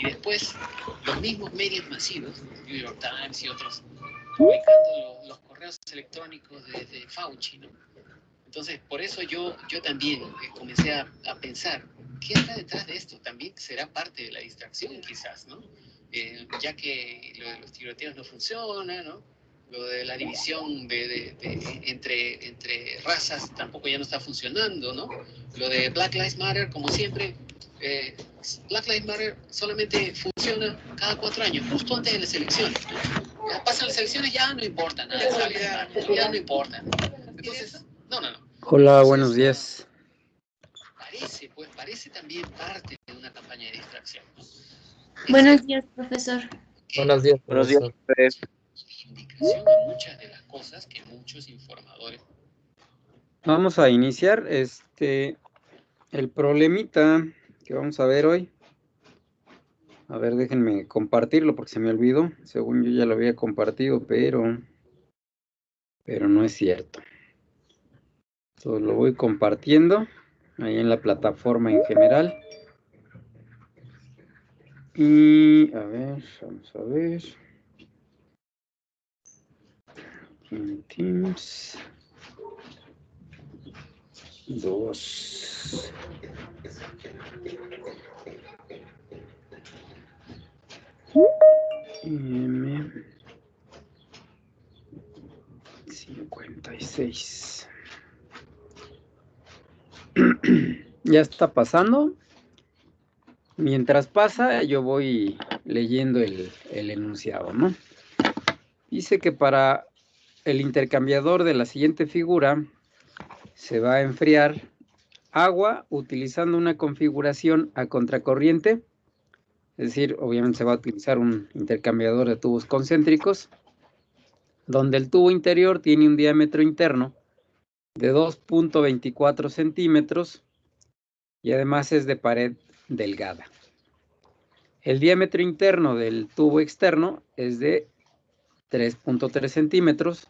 Y después, los mismos medios masivos, New York Times y otros, publicando los correos electrónicos de Fauci, ¿no? Entonces, por eso yo también comencé a pensar, ¿qué está detrás de esto? También será parte de la distracción, quizás, ¿no? Ya que lo de los tiroteos no funciona, ¿no? Lo de la división entre razas tampoco ya no está funcionando, ¿no? Lo de Black Lives Matter, como siempre, Black Lives Matter solamente funciona cada 4 años, justo antes de las elecciones. Ya pasan las elecciones, ya no importa nada, ya no importa. Entonces, no. Hola, Entonces, buenos días. Parece también parte de una campaña de distracción, ¿no? Buenos días, profesor. Buenos días, profesor. Indicación a muchas de las cosas que muchos informadores. Vamos a iniciar el problemita que vamos a ver hoy. A ver, déjenme compartirlo porque se me olvidó. Según yo ya lo había compartido, pero no es cierto. Entonces lo voy compartiendo ahí en la plataforma en general. Y a ver, vamos a ver. En Teams. 2. M56. Ya está pasando. Mientras pasa, yo voy leyendo el enunciado, ¿no? Dice que para el intercambiador de la siguiente figura se va a enfriar agua utilizando una configuración a contracorriente. Es decir, obviamente se va a utilizar un intercambiador de tubos concéntricos, donde el tubo interior tiene un diámetro interno de 2.24 centímetros y además es de pared delgada. El diámetro interno del tubo externo es de 3.3 centímetros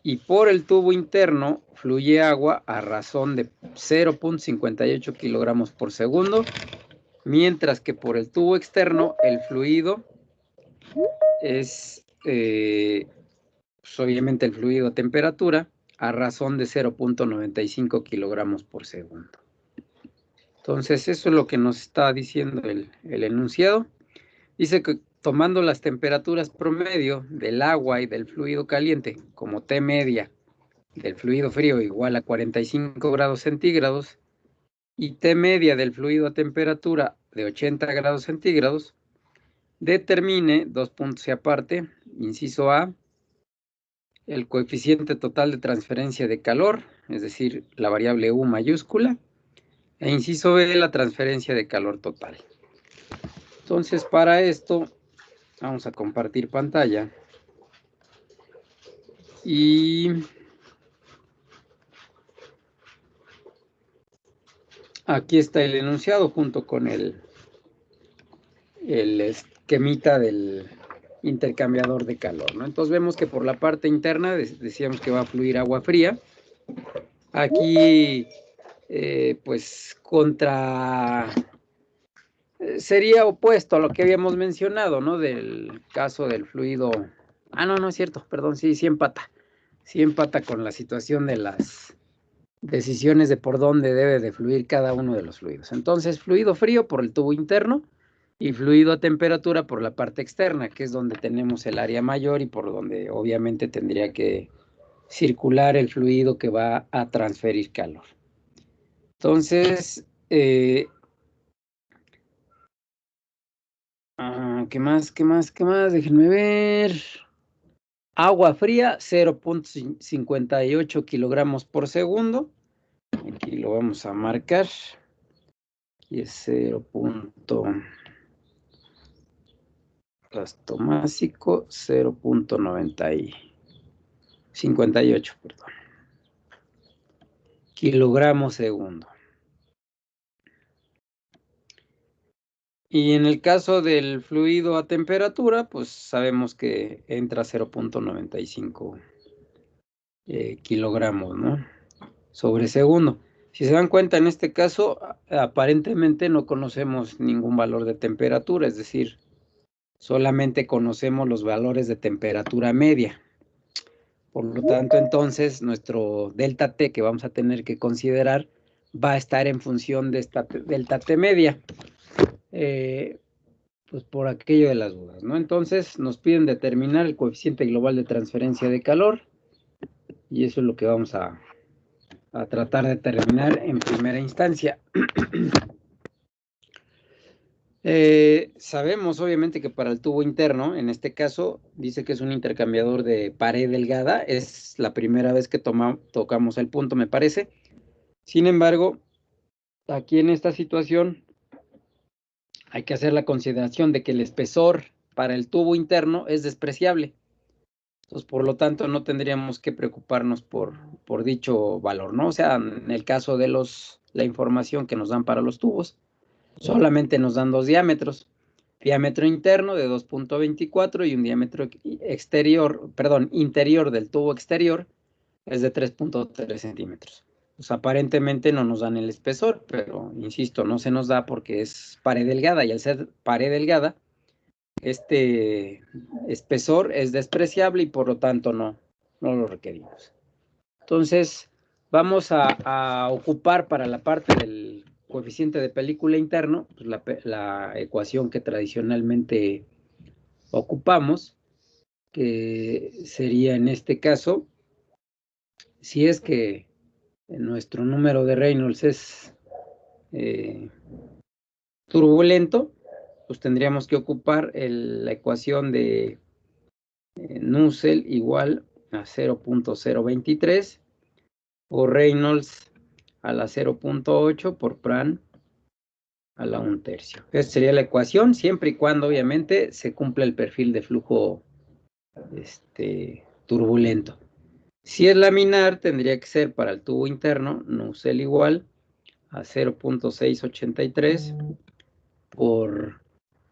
y por el tubo interno fluye agua a razón de 0.58 kilogramos por segundo, mientras que por el tubo externo el fluido es, pues obviamente el fluido a temperatura, a razón de 0.95 kilogramos por segundo. Entonces eso es lo que nos está diciendo el enunciado. Dice que tomando las temperaturas promedio del agua y del fluido caliente como T media del fluido frío igual a 45 grados centígrados y T media del fluido a temperatura de 80 grados centígrados, determine, 2 puntos y aparte, inciso A, el coeficiente total de transferencia de calor, es decir, la variable U mayúscula, e inciso B, la transferencia de calor total. Entonces, para esto, vamos a compartir pantalla. Y aquí está el enunciado junto con el esquemita del intercambiador de calor, ¿no? Entonces vemos que por la parte interna decíamos que va a fluir agua fría. Aquí, pues, sería opuesto a lo que habíamos mencionado, ¿no? Del caso del fluido. No es cierto, perdón, sí empata. Sí empata con la situación de las decisiones de por dónde debe de fluir cada uno de los fluidos. Entonces, fluido frío por el tubo interno y fluido a temperatura por la parte externa, que es donde tenemos el área mayor y por donde obviamente tendría que circular el fluido que va a transferir calor. Entonces, ¿qué más? Déjenme ver. Agua fría, 0.58 kilogramos por segundo. Aquí lo vamos a marcar. Aquí es 0. Gasto másico 0.58, perdón. Kilogramos segundo. Y en el caso del fluido a temperatura, pues sabemos que entra 0.95 kilogramos, ¿no? Sobre segundo. Si se dan cuenta, en este caso, aparentemente no conocemos ningún valor de temperatura, es decir, solamente conocemos los valores de temperatura media. Por lo tanto, entonces, nuestro delta T que vamos a tener que considerar va a estar en función de esta delta T media. Pues por aquello de las dudas, ¿no? Entonces, nos piden determinar el coeficiente global de transferencia de calor y eso es lo que vamos a tratar de determinar en primera instancia. Sabemos obviamente que para el tubo interno, en este caso, dice que es un intercambiador de pared delgada, es la primera vez que tocamos el punto, me parece. Sin embargo, aquí en esta situación hay que hacer la consideración de que el espesor para el tubo interno es despreciable. Entonces, por lo tanto, no tendríamos que preocuparnos por dicho valor, ¿no? O sea, en el caso de la información que nos dan para los tubos, solamente nos dan dos diámetros. Diámetro interno de 2.24 y un diámetro interior del tubo exterior es de 3.3 centímetros. Pues aparentemente no nos dan el espesor, pero insisto, no se nos da porque es pared delgada y al ser pared delgada, este espesor es despreciable y por lo tanto no lo requerimos. Entonces, vamos a ocupar para la parte del coeficiente de película interno, pues la ecuación que tradicionalmente ocupamos, que sería en este caso, si es que nuestro número de Reynolds es turbulento, pues tendríamos que ocupar la ecuación de Nusselt igual a 0.023 por Reynolds a la 0.8 por Pran a la 1/3. Esa sería la ecuación, siempre y cuando obviamente se cumpla el perfil de flujo turbulento. Si es laminar, tendría que ser para el tubo interno, Nusselt igual a 0.683 por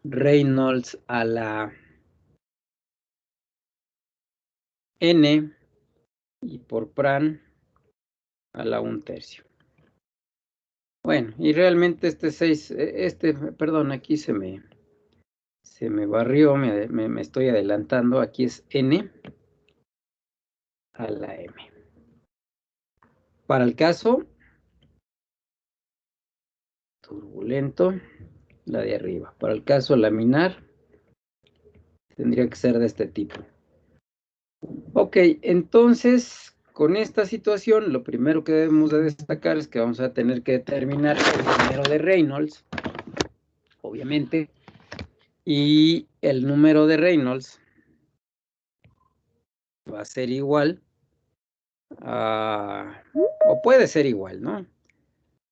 Reynolds a la N y por Pran a la 1/3. Bueno, y realmente perdón, aquí se me barrió, me estoy adelantando, aquí es N a la M. Para el caso turbulento, la de arriba. Para el caso laminar, tendría que ser de este tipo. Ok, entonces, con esta situación, lo primero que debemos de destacar es que vamos a tener que determinar el número de Reynolds, obviamente, y el número de Reynolds va a ser igual a, o puede ser igual, ¿no?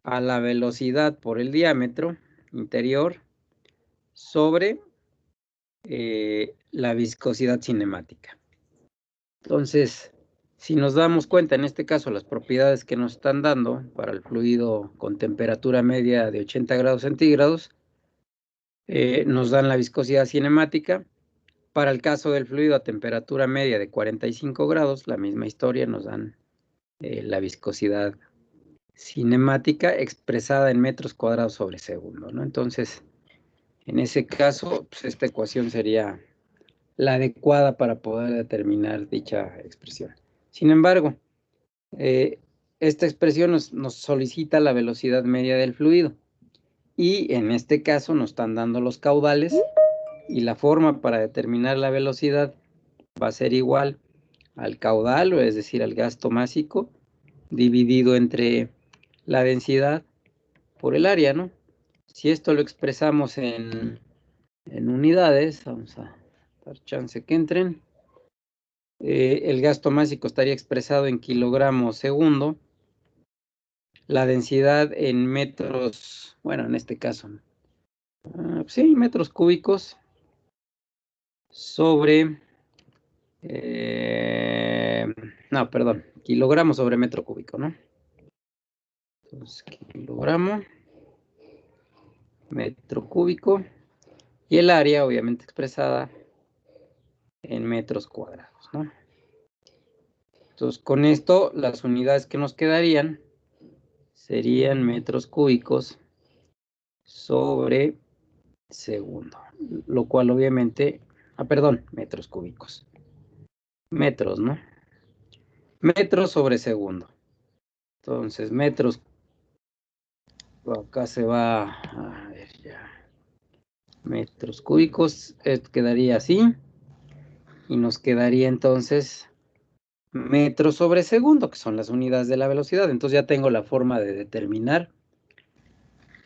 A la velocidad por el diámetro interior sobre la viscosidad cinemática. Entonces, si nos damos cuenta, en este caso, las propiedades que nos están dando para el fluido con temperatura media de 80 grados centígrados, nos dan la viscosidad cinemática. Para el caso del fluido a temperatura media de 45 grados, la misma historia, nos dan la viscosidad cinemática expresada en metros cuadrados sobre segundo, ¿no? Entonces, en ese caso, pues esta ecuación sería la adecuada para poder determinar dicha expresión. Sin embargo, esta expresión nos solicita la velocidad media del fluido y en este caso nos están dando los caudales y la forma para determinar la velocidad va a ser igual al caudal, es decir, al gasto másico, dividido entre la densidad por el área, ¿no? Si esto lo expresamos en unidades, vamos a dar chance que entren. El gasto másico estaría expresado en kilogramos segundo. La densidad en metros, bueno, en este caso, sí, metros cúbicos sobre, no, perdón, kilogramos sobre metro cúbico, ¿no? Entonces, kilogramo, metro cúbico, y el área, obviamente, expresada en metros cuadrados, ¿no? Entonces, con esto, las unidades que nos quedarían serían metros cúbicos sobre segundo, lo cual obviamente, perdón, metros cúbicos, metros, ¿no? Metros sobre segundo. Entonces, metros, acá se va, a ver ya, metros cúbicos, quedaría así, y nos quedaría entonces metros sobre segundo, que son las unidades de la velocidad. Entonces ya tengo la forma de determinar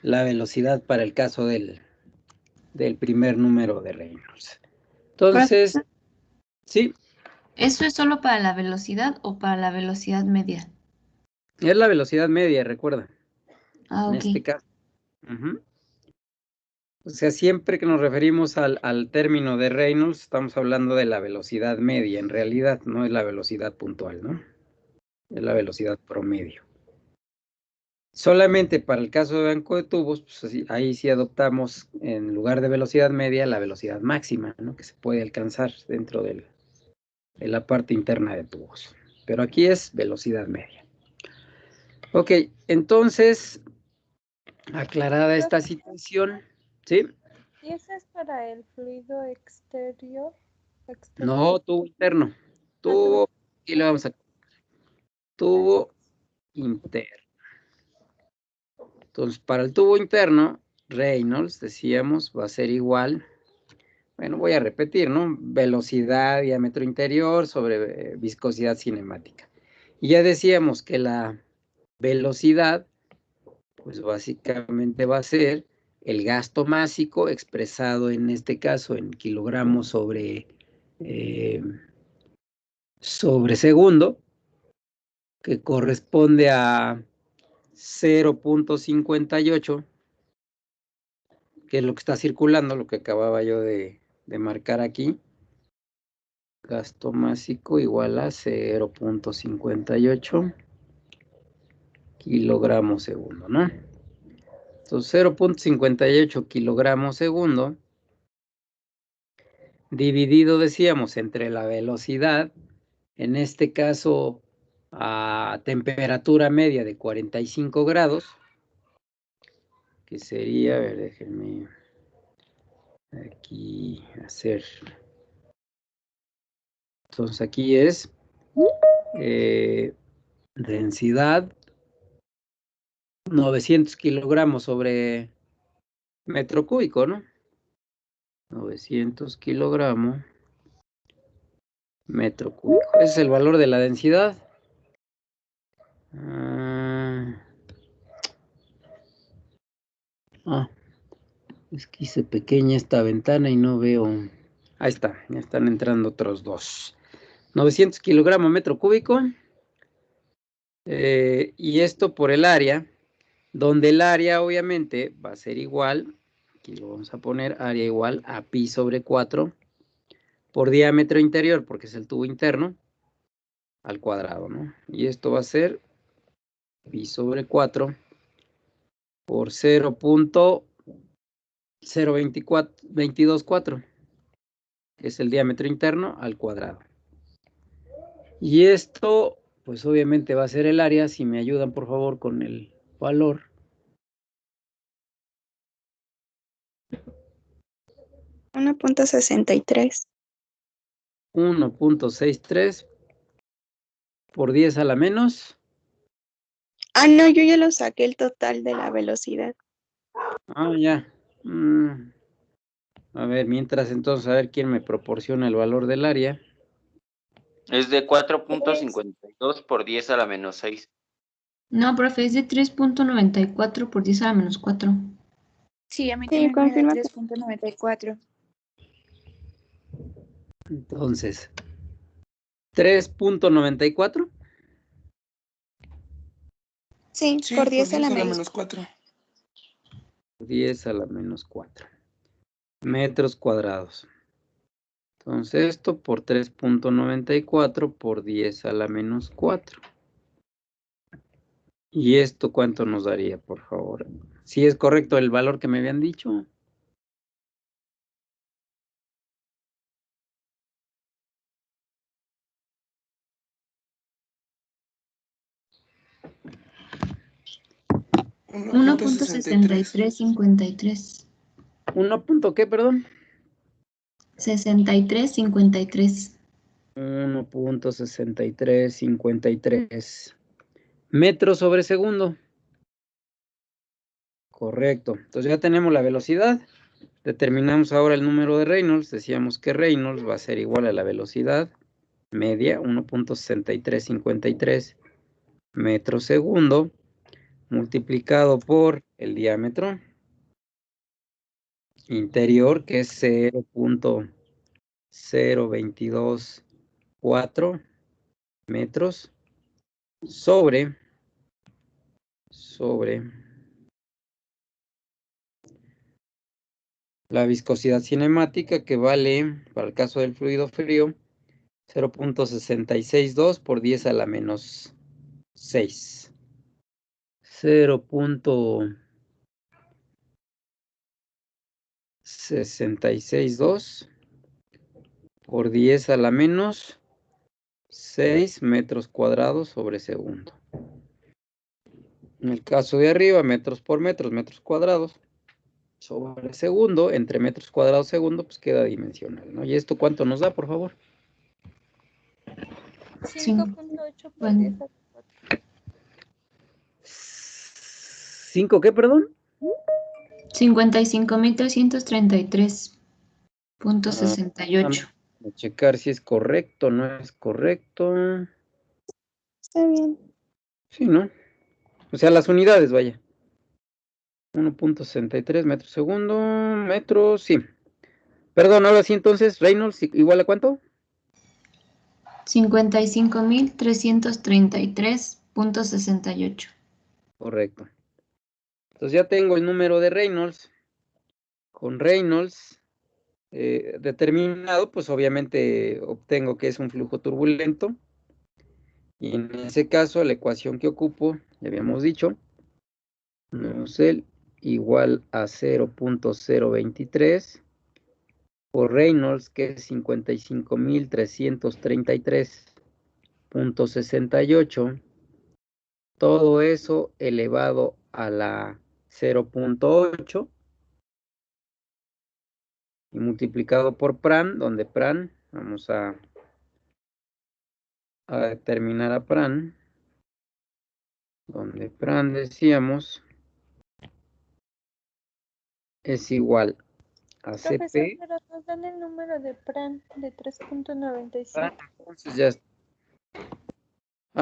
la velocidad para el caso del primer número de Reynolds. Entonces, Profesor, sí, ¿eso es solo para la velocidad o para la velocidad media? es la velocidad media, recuerda, Ah, en ok. este caso. Ujú. O sea, siempre que nos referimos al término de Reynolds, estamos hablando de la velocidad media, en realidad, no es la velocidad puntual, ¿no? Es la velocidad promedio. Solamente para el caso de banco de tubos, pues ahí sí adoptamos en lugar de velocidad media la velocidad máxima, ¿no? Que se puede alcanzar dentro de la parte interna de tubos. Pero aquí es velocidad media. Ok, entonces, aclarada esta situación, ¿sí? ¿Y eso es para el fluido exterior? No, tubo interno. Tubo. Tubo, y le vamos a tubo interno. Entonces, para el tubo interno, Reynolds, decíamos, va a ser igual. Bueno, voy a repetir, ¿no? Velocidad, diámetro interior sobre viscosidad cinemática. Y ya decíamos que la velocidad, pues básicamente va a ser el gasto másico expresado en este caso en kilogramos sobre segundo, que corresponde a 0.58, que es lo que está circulando, lo que acababa yo de marcar aquí. Gasto másico igual a 0.58 kilogramos segundo, ¿no? Entonces 0.58 kilogramos segundo dividido, decíamos, entre la velocidad, en este caso a temperatura media de 45 grados, que sería, a ver, déjenme aquí hacer. Entonces aquí es densidad 900 kilogramos sobre metro cúbico, ¿no? 900 kilogramos metro cúbico. Ese es el valor de la densidad. Es que hice pequeña esta ventana y no veo. Ahí está, ya están entrando otros dos. 900 kilogramos metro cúbico. Y esto por el área, donde el área obviamente va a ser igual, aquí lo vamos a poner, área igual a pi sobre 4 por diámetro interior, porque es el tubo interno, al cuadrado, ¿no? Y esto va a ser pi sobre 4 por 0.0224, que es el diámetro interno al cuadrado. Y esto, pues obviamente va a ser el área, si me ayudan por favor con el valor. 1.63. 1.63 por 10 a la menos. Ah, no, yo ya lo saqué el total de la velocidad. Ya. A ver, mientras entonces, a ver quién me proporciona el valor del área. Es de 4.52 por 10 a la menos 6. No, profe, es de 3.94 por 10 a la menos 4. Sí, a mí Sí, también me da confirma. 3.94. Entonces, 3.94. Sí, Sí, por 10 a la la menos. menos 4. 10 a la menos 4 metros cuadrados. Entonces esto por 3.94 por 10 a la menos 4. ¿Y esto cuánto nos daría, por favor? ¿Sí es correcto el valor que me habían dicho? 1.6353. 1 punto qué, perdón. 6353. 1.6353 metros sobre segundo. Correcto. Entonces ya tenemos la velocidad. Determinamos ahora el número de Reynolds. Decíamos que Reynolds va a ser igual a la velocidad media, 1.6353 metros segundo, multiplicado por el diámetro interior, que es 0.0224 metros, sobre la viscosidad cinemática, que vale, para el caso del fluido frío, 0.662 por 10 a la menos 6. 0.662 por 10 a la menos 6 metros cuadrados sobre segundo. En el caso de arriba, metros por metros, metros cuadrados sobre segundo, entre metros cuadrados segundo, pues queda dimensional, ¿no? ¿Y esto cuánto nos da, por favor? 5.8 por Bueno. 10 a la 4. ¿5 qué, perdón? 55.333.68. Vamos a checar si es correcto, no es correcto. Está bien. Sí, ¿no? O sea, las unidades, vaya. 1.63 metros segundo, metros, sí. Perdón, ahora sí, entonces, Reynolds, ¿igual a cuánto? 55.333.68. Correcto. Entonces ya tengo el número de Reynolds. Con Reynolds determinado, pues obviamente obtengo que es un flujo turbulento. Y en ese caso, la ecuación que ocupo, ya habíamos dicho, Nusselt igual a 0.023 por Reynolds, que es 55.333.68. Todo eso elevado a la 0.8 y multiplicado por Pran, donde Pran, vamos a determinar a Pran, donde Pran decíamos es igual a Profesor, CP. pero nos dan el número de Pran de 3.97. Entonces ya está.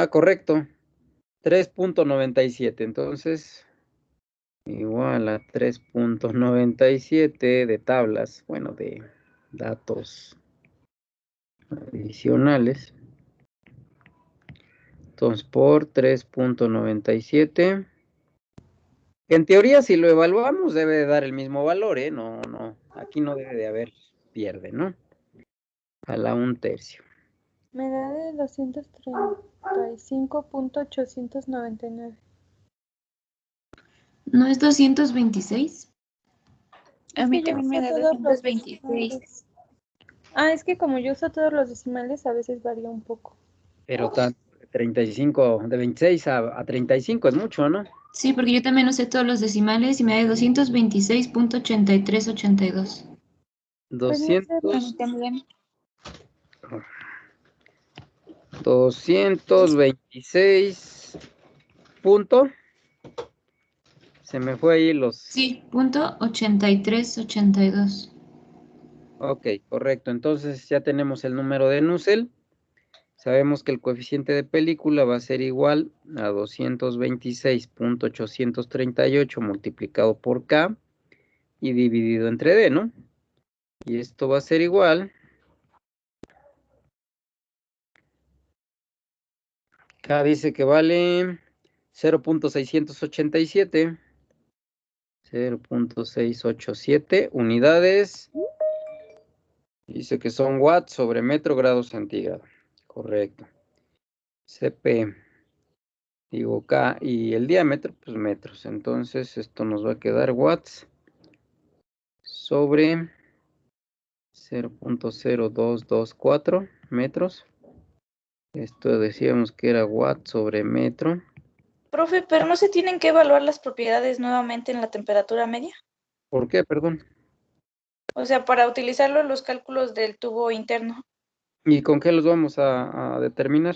Correcto. 3.97. Entonces, igual a 3.97 de tablas, bueno, de datos adicionales. Entonces, por 3.97. En teoría, si lo evaluamos, debe de dar el mismo valor, ¿eh? No, aquí no debe de haber pierde, ¿no? A la 1/3. Me da de 235.899. ¿No es 226? A Es mí que yo también me uso da todos los 226. decimales. Es que como yo uso todos los decimales, a veces varía un poco. Pero de 35, de 26 a 35 es mucho, ¿no? Sí, porque yo también usé todos los decimales y me da 226.8382. Pues no sé, A 200, mí también. 226 punto. Se me fue ahí los... Sí, punto 8382. Ok, correcto. Entonces ya tenemos el número de Nusselt. Sabemos que el coeficiente de película va a ser igual a 226.838 multiplicado por K y dividido entre D, ¿no? Y esto va a ser igual. K dice que vale 0.687. 0.687 unidades. Dice que son watts sobre metro grado centígrado. Correcto. CP. Digo K y el diámetro, pues metros. Entonces esto nos va a quedar watts sobre 0.0224 metros. Esto decíamos que era watt sobre metro. Profe, pero no se tienen que evaluar las propiedades nuevamente en la temperatura media. ¿Por qué? Perdón. O sea, para utilizarlo en los cálculos del tubo interno. ¿Y con qué los vamos a determinar?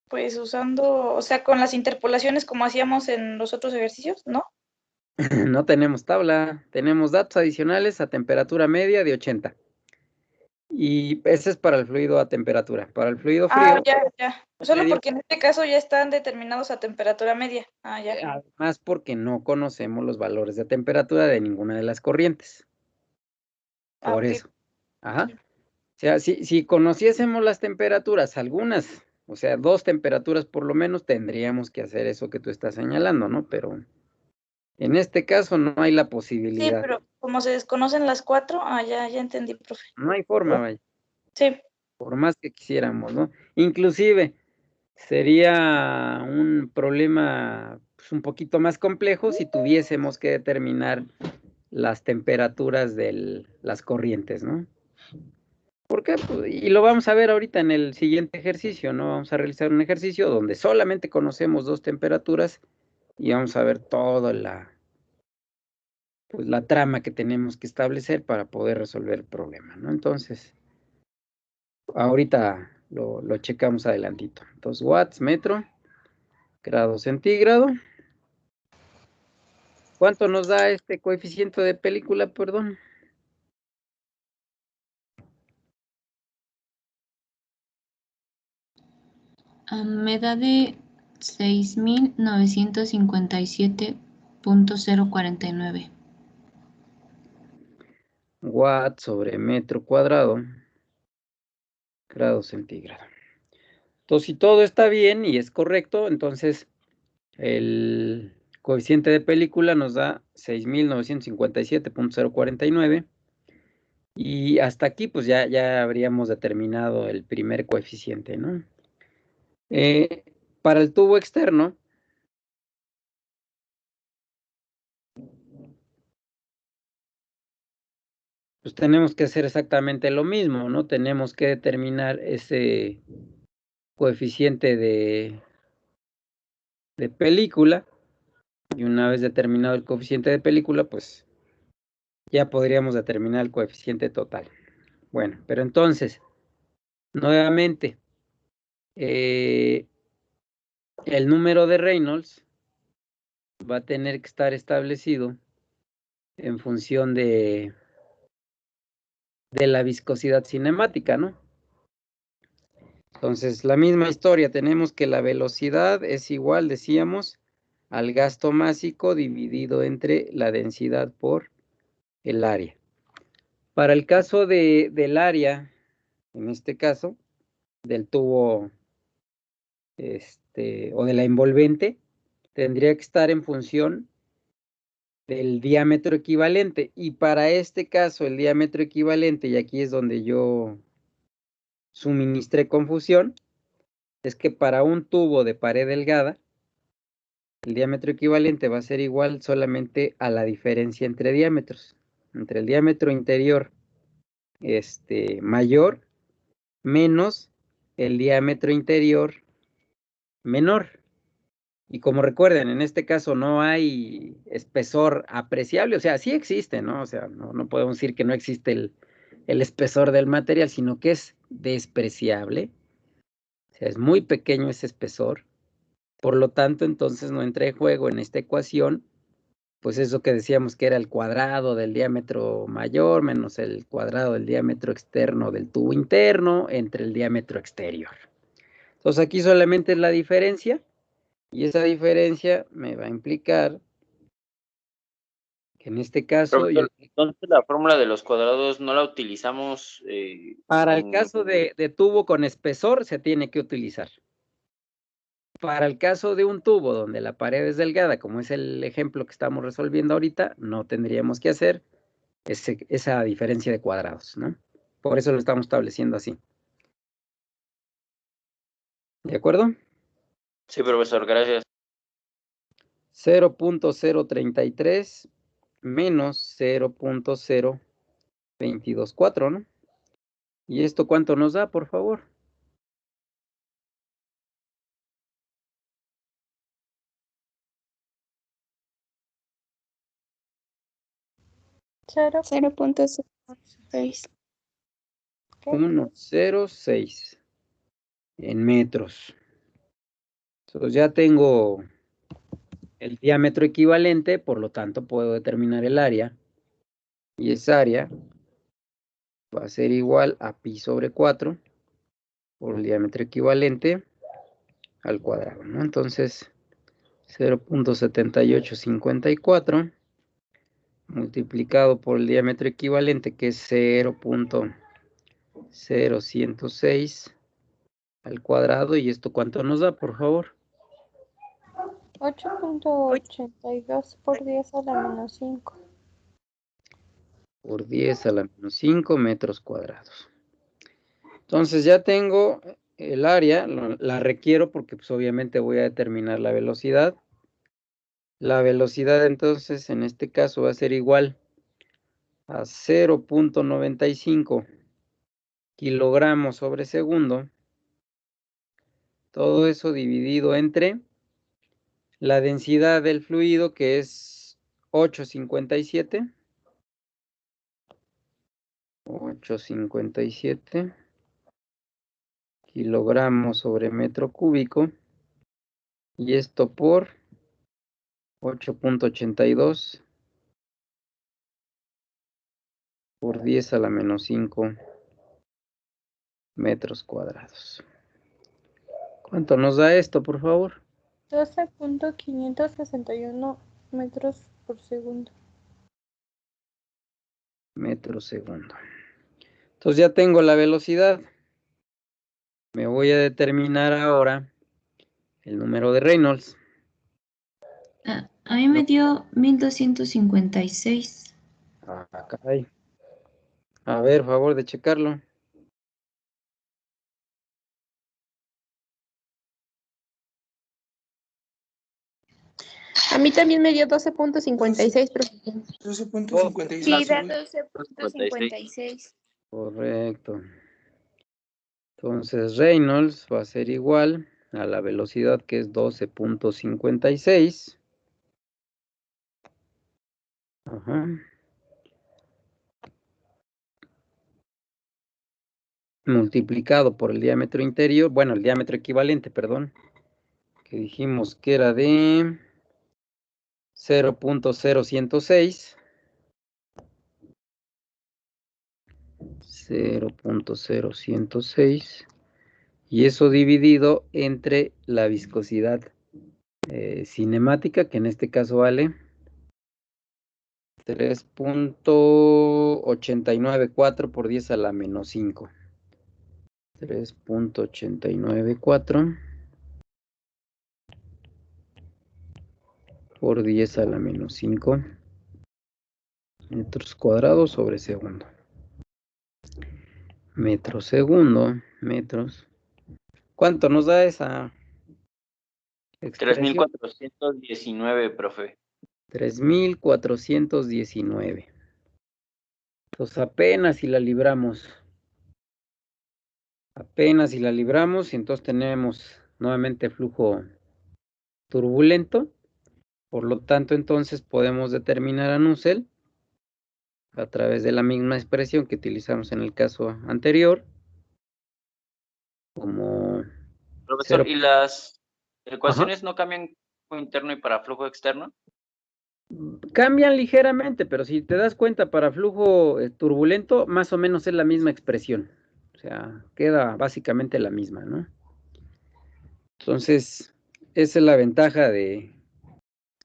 Pues usando, o sea, con las interpolaciones como hacíamos en los otros ejercicios, ¿no? No tenemos tabla, tenemos datos adicionales a temperatura media de 80. Y ese es para el fluido a temperatura. Para el fluido frío, Ya. Solo medio, porque en este caso ya están determinados a temperatura media. Ya. además porque no conocemos los valores de temperatura de ninguna de las corrientes. Por Ok. eso. Ajá. O sea, si conociésemos las temperaturas, algunas, o sea, 2 temperaturas por lo menos, tendríamos que hacer eso que tú estás señalando, ¿no? Pero en este caso no hay la Sí, posibilidad. pero como se desconocen las 4, ya entendí, profe. No hay forma, vaya, Sí. por más que quisiéramos, ¿no? Inclusive sería un problema pues, un poquito más complejo si tuviésemos que determinar las temperaturas de las corrientes, ¿no? ¿Por qué? Pues, y lo vamos a ver ahorita en el siguiente ejercicio, ¿no? Vamos a realizar un ejercicio donde solamente conocemos 2 temperaturas y vamos a ver toda pues, la trama que tenemos que establecer para poder resolver el problema, ¿no? Entonces, ahorita lo checamos adelantito. Entonces, watts, metro, grado centígrado. ¿Cuánto nos da este coeficiente de película, perdón? Me da de 6.957.049. Watt sobre metro cuadrado, grado centígrado. Entonces, si todo está bien y es correcto, entonces el coeficiente de película nos da 6.957.049. Y hasta aquí, pues ya habríamos determinado el primer coeficiente, ¿no? Para el tubo externo, pues tenemos que hacer exactamente lo mismo, ¿no? Tenemos que determinar ese coeficiente de película. Y una vez determinado el coeficiente de película, pues ya podríamos determinar el coeficiente total. Bueno, pero entonces, nuevamente, el número de Reynolds va a tener que estar establecido en función de la viscosidad cinemática, ¿no? Entonces, la misma historia, tenemos que la velocidad es igual, decíamos, al gasto másico dividido entre la densidad por el área. Para el caso del área, en este caso, del tubo, o de la envolvente, tendría que estar en función del diámetro equivalente. Y para este caso, el diámetro equivalente, y aquí es donde yo suministré confusión, es que para un tubo de pared delgada, el diámetro equivalente va a ser igual solamente a la diferencia entre diámetros, entre el diámetro interior mayor menos el diámetro interior menor. Y como recuerden, en este caso no hay espesor apreciable, o sea, sí existe, ¿no? O sea, no podemos decir que no existe el espesor del material, sino que es despreciable. O sea, es muy pequeño ese espesor. Por lo tanto, entonces no entra en juego en esta ecuación, pues eso que decíamos que era el cuadrado del diámetro mayor menos el cuadrado del diámetro externo del tubo interno entre el diámetro exterior. Entonces aquí solamente es la diferencia y esa diferencia me va a implicar que en este caso, Profesor, entonces la fórmula de los cuadrados no la utilizamos para el caso de tubo con espesor se tiene que utilizar. Para el caso de un tubo donde la pared es delgada, como es el ejemplo que estamos resolviendo ahorita, no tendríamos que hacer esa diferencia de cuadrados, ¿no? Por eso lo estamos estableciendo así. ¿De acuerdo? Sí, profesor, gracias. 0.033 menos 0.0224, ¿no? ¿Y esto cuánto nos da, por favor? 0.06. 1,06 en metros. Entonces ya tengo el diámetro equivalente, por lo tanto puedo determinar el área. Y esa área va a ser igual a pi sobre 4 por el diámetro equivalente al cuadrado, ¿no? Entonces, 0.7854 multiplicado por el diámetro equivalente, que es 0.0106 al cuadrado. ¿Y esto cuánto nos da, por favor? 8.82 por 10 a la menos 5. Por 10 a la menos 5 metros cuadrados. Entonces ya tengo el área, la requiero porque pues obviamente voy a determinar la velocidad. La velocidad entonces en este caso va a ser igual a 0.95 kilogramos sobre segundo. Todo eso dividido entre la densidad del fluido, que es 857. 857 kilogramos sobre metro cúbico. Y esto por 8.82 por 10 a la menos 5 metros cuadrados. ¿Cuánto nos da esto, por favor? 12.561 metros por segundo. Metro segundo. Entonces ya tengo la velocidad. Me voy a determinar ahora el número de Reynolds. A mí me dio 1256. Ah, caray. A ver, favor de checarlo. A mí también me dio 12.56, pero 12.56. Sí, da 12.56. Correcto. Entonces Reynolds va a ser igual a la velocidad, que es 12.56. Ajá. Multiplicado por el diámetro interior, bueno, el diámetro equivalente, perdón, que dijimos que era de 0.0106. 0.0106. Y eso dividido entre la viscosidad cinemática, que en este caso vale 3.894 por 10 a la menos 5. 3.894 por 10 a la menos 5 metros cuadrados sobre segundo. Metro segundo, metros. ¿Cuánto nos da esa expresión? 3.419, profe. 3.419. Entonces apenas si la libramos. Apenas si la libramos, y entonces tenemos nuevamente flujo turbulento. Por lo tanto, entonces podemos determinar a Nusselt a través de la misma expresión que utilizamos en el caso anterior, como Profesor, 0. ¿y las ecuaciones no cambian flujo interno y para flujo externo? Cambian ligeramente, pero si te das cuenta, para flujo turbulento, más o menos es la misma expresión. O sea, queda básicamente la misma, ¿no? Entonces, esa es la ventaja de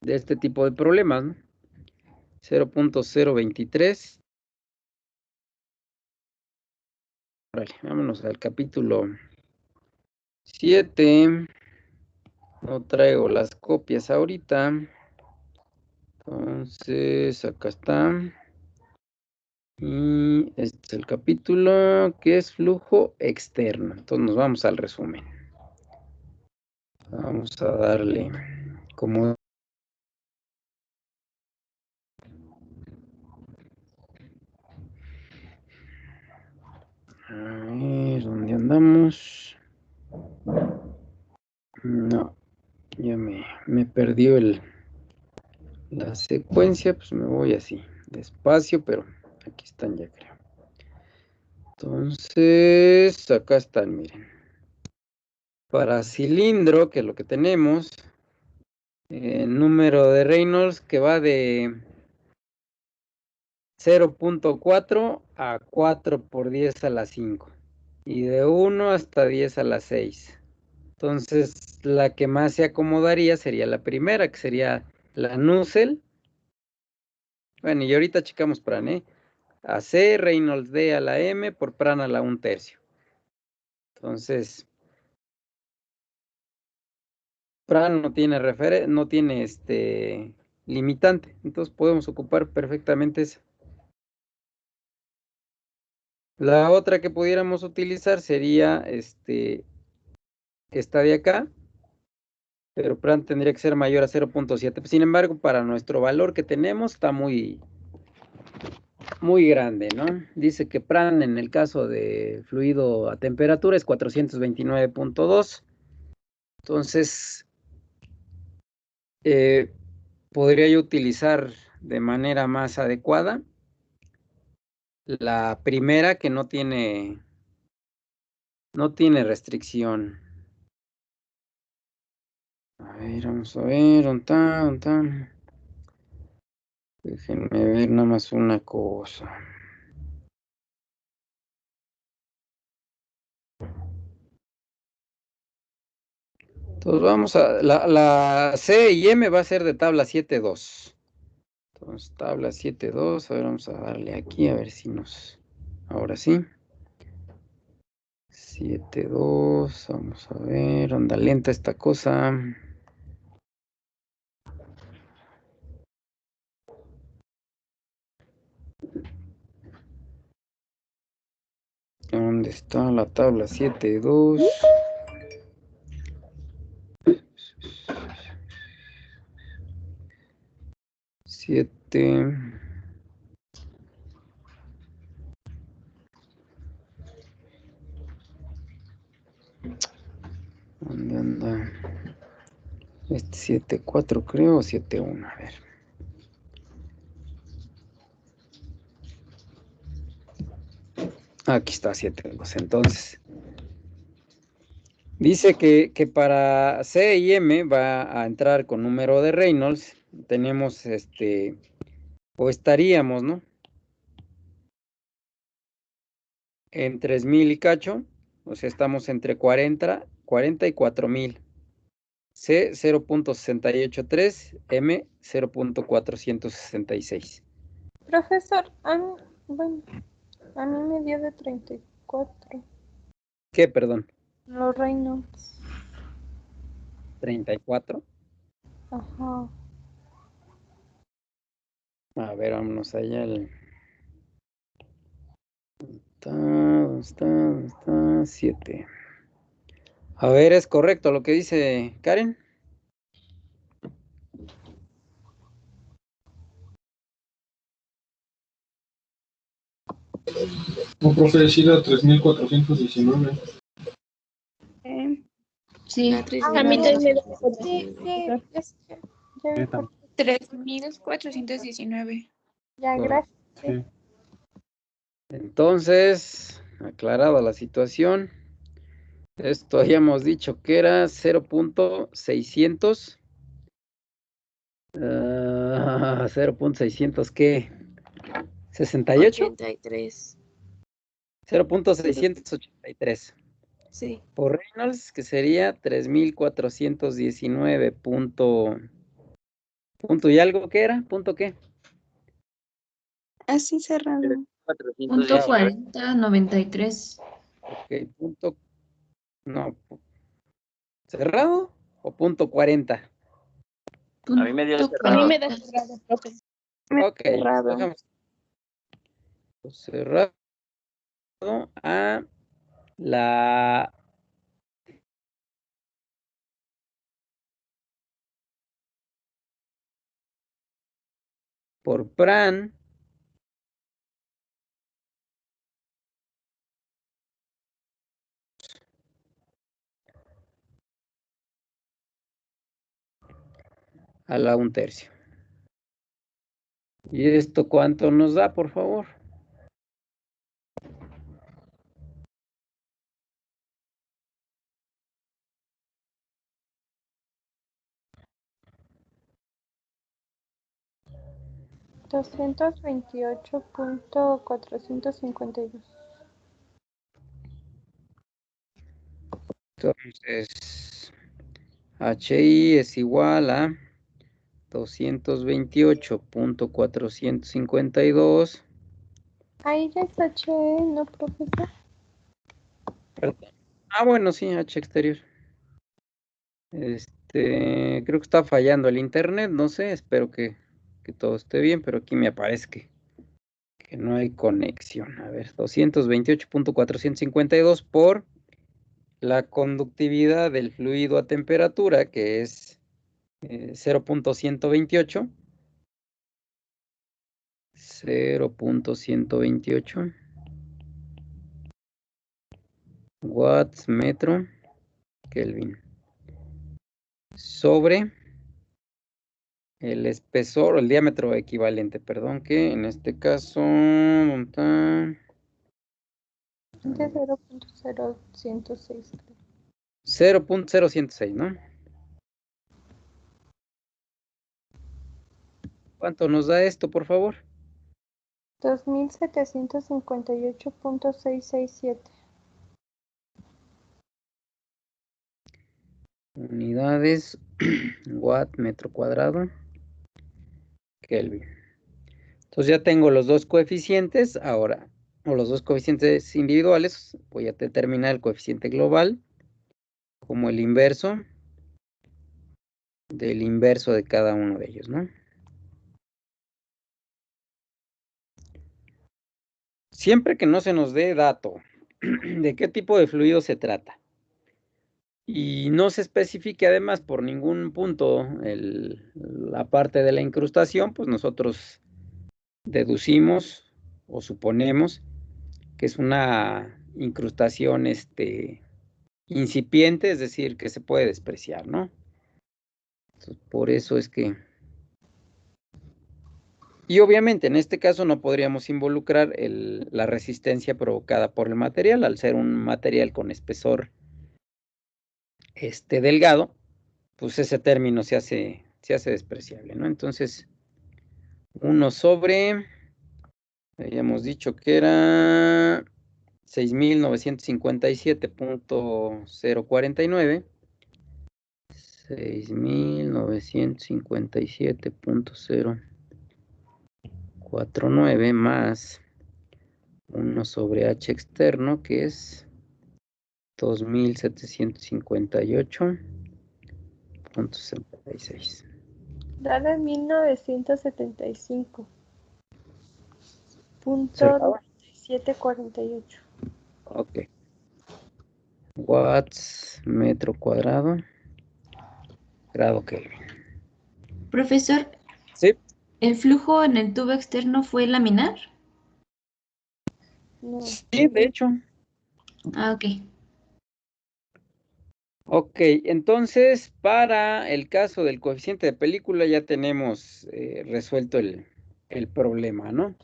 este tipo de problemas, ¿no? 0.023. Vale, vámonos al capítulo 7. No traigo las copias ahorita. Entonces, acá está. Y este es el capítulo que es flujo externo. Entonces nos vamos al resumen. Vamos a darle como... A ver, ¿dónde andamos? No, ya me perdió la secuencia, pues me voy así. despacio, pero aquí están ya, creo. Entonces, acá están, miren. Para cilindro, que es lo que tenemos, número de Reynolds que va de 0.4 a 4 por 10 a la 5. Y de 1 hasta 10 a la 6. Entonces, la que más se acomodaría sería la primera, que sería la Nusselt. Bueno, y ahorita checamos Pran, ¿eh? AC, Reynolds D a la M por Pran a la 1/3. Entonces, Pran no tiene limitante. Entonces podemos ocupar perfectamente esa. La otra que pudiéramos utilizar sería esta de acá, pero Pran tendría que ser mayor a 0.7. Sin embargo, para nuestro valor que tenemos está muy grande, ¿no? Dice que Pran en el caso de fluido a temperatura es 429.2. Entonces, podría yo utilizar de manera más adecuada la primera, que no tiene restricción. A ver, vamos a ver, ¿dónde está? Déjenme ver nada más una cosa. Entonces vamos a, la C y M va a ser de tabla 7.2. Entonces tabla 7.2, a ver, vamos a darle aquí a ver si ahora sí. 7.2, vamos a ver, anda lenta esta cosa. ¿Dónde está la tabla 7.2? 7. ¿Dónde anda? 7.4 creo, o 7.1, a ver. Aquí está 7.2. Entonces, dice que para C y M va a entrar con número de Reynolds. Tenemos o estaríamos, ¿no? En 3,000 y cacho. O sea, estamos entre 40 y 4,000. C 0.683, M 0.466. Profesor, bueno, a mí me dio de 34. ¿Qué, perdón? Los Reynolds. 34. Ajá. A ver, vámonos allá. ¿Dónde está? 7. A ver, ¿es correcto lo que dice Karen? Un profe decida 3,419. Sí. A mí también me da Sí, es que ya vi por- 3,419. Ya, gracias. Sí. Entonces, aclarada la situación, esto habíamos dicho que era 0.600. 0.600, ¿qué? ¿68? 83. 0.683. Sí. Por Reynolds, que sería 3,419 punto y algo, ¿qué era? ¿Punto qué? Así cerrado. Punto 419. 4093. Ok, no, ¿cerrado o punto 40? A mí me dio Punto A mí cerrado. me da 40. cerrado, profe. Ok, Cerrado. dejamos cerrado a la por Pran a la 1/3. ¿Y esto cuánto nos da, por favor? $228.452. Entonces, HI es igual a 228.452. Ahí ya es HE, ¿no, profesor? Perdón. Ah, bueno, sí, H exterior. Creo que está fallando el internet, no sé, espero que todo esté bien, pero aquí me aparece que no hay conexión. A ver, 228.452 por la conductividad del fluido a temperatura, que es 0.128. 0.128 watts metro Kelvin sobre el espesor, o el diámetro equivalente, perdón, que en este caso, ¿dónde está? De 0.0106. 0.0106, ¿no? ¿Cuánto nos da esto, por favor? 2758.667. Unidades, watt metro cuadrado, Kelvin. Entonces ya tengo los dos coeficientes, ahora, o los dos coeficientes individuales, voy a determinar el coeficiente global como el inverso del inverso de cada uno de ellos, ¿no? Siempre que no se nos dé dato de qué tipo de fluido se trata y no se especifique además por ningún punto la parte de la incrustación, pues nosotros deducimos o suponemos que es una incrustación incipiente, es decir, que se puede despreciar, ¿no? Entonces, por eso es que... Y obviamente en este caso no podríamos involucrar la resistencia provocada por el material, al ser un material con espesor delgado, pues ese término se hace despreciable, ¿no? Entonces, 1 sobre, habíamos dicho que era 6.957.049, 6.957.049 más 1 sobre H externo, que es 2.758.66. Da de 1975.9748. Ok. Watts metro cuadrado, grado Kelvin. Profesor, Sí. ¿el flujo en el tubo externo fue laminar? No. Sí, de hecho. Ah, ok. Ok, entonces para el caso del coeficiente de película ya tenemos resuelto el problema, ¿no?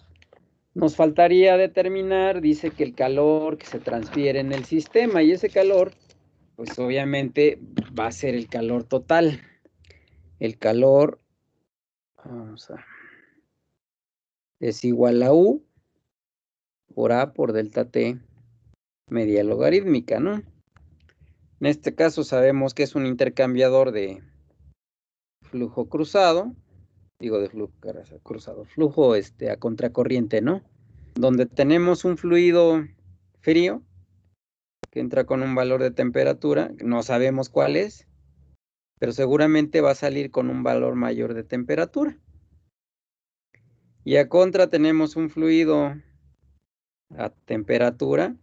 Nos faltaría determinar, dice que el calor que se transfiere en el sistema, y ese calor, pues obviamente va a ser el calor total. El calor, es igual a U por A por delta T media logarítmica, ¿no? En este caso sabemos que es un intercambiador de flujo cruzado, de flujo cruzado, flujo a contracorriente, ¿no? Donde tenemos un fluido frío que entra con un valor de temperatura, no sabemos cuál es, pero seguramente va a salir con un valor mayor de temperatura. Y a contra tenemos un fluido a temperatura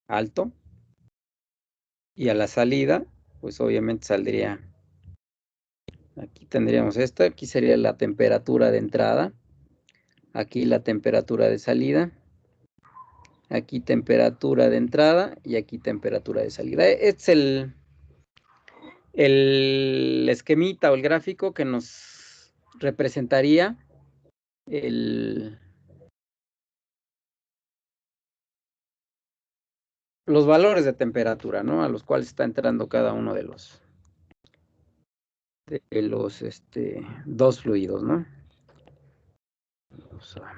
alto, y a la salida, pues obviamente saldría, aquí tendríamos esta, aquí sería la temperatura de entrada, aquí la temperatura de salida, aquí temperatura de entrada y aquí temperatura de salida. Este es el esquemita o el gráfico que nos representaría los valores de temperatura, ¿no? A los cuales está entrando cada uno de los dos fluidos, ¿no? Vamos a...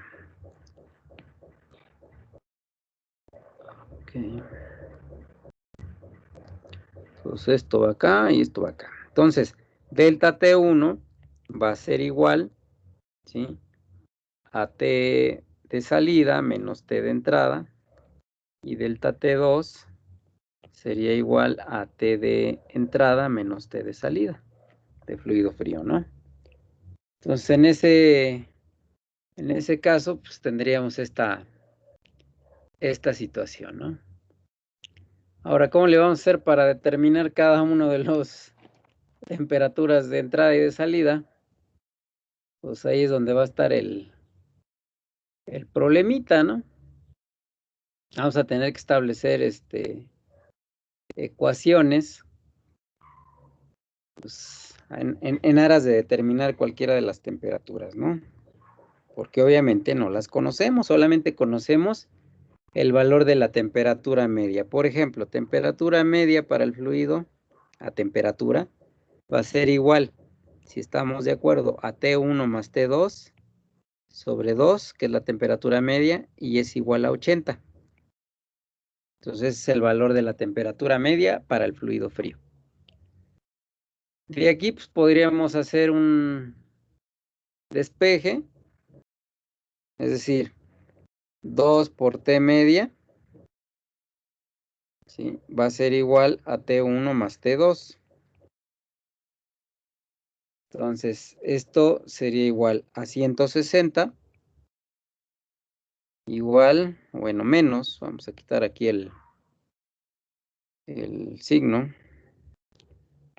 Ok. Entonces esto va acá y esto va acá. Entonces, delta T1 va a ser igual, ¿sí? A T de salida menos T de entrada. Y delta T2 sería igual a T de entrada menos T de salida de fluido frío, ¿no? Entonces, en ese caso, pues tendríamos esta situación, ¿no? Ahora, ¿cómo le vamos a hacer para determinar cada uno de los temperaturas de entrada y de salida? Pues ahí es donde va a estar el problemita, ¿no? Vamos a tener que establecer ecuaciones, pues, en aras de determinar cualquiera de las temperaturas, ¿no? Porque obviamente no las conocemos, solamente conocemos el valor de la temperatura media. Por ejemplo, temperatura media para el fluido a temperatura va a ser igual, si estamos de acuerdo, a T1 más T2 sobre 2, que es la temperatura media, y es igual a 80. Entonces es el valor de la temperatura media para el fluido frío. De aquí pues, podríamos hacer un despeje, es decir, 2 por T media, ¿sí? Va a ser igual a T1 más T2. Entonces, esto sería igual a 160, igual, bueno, menos, vamos a quitar aquí el signo,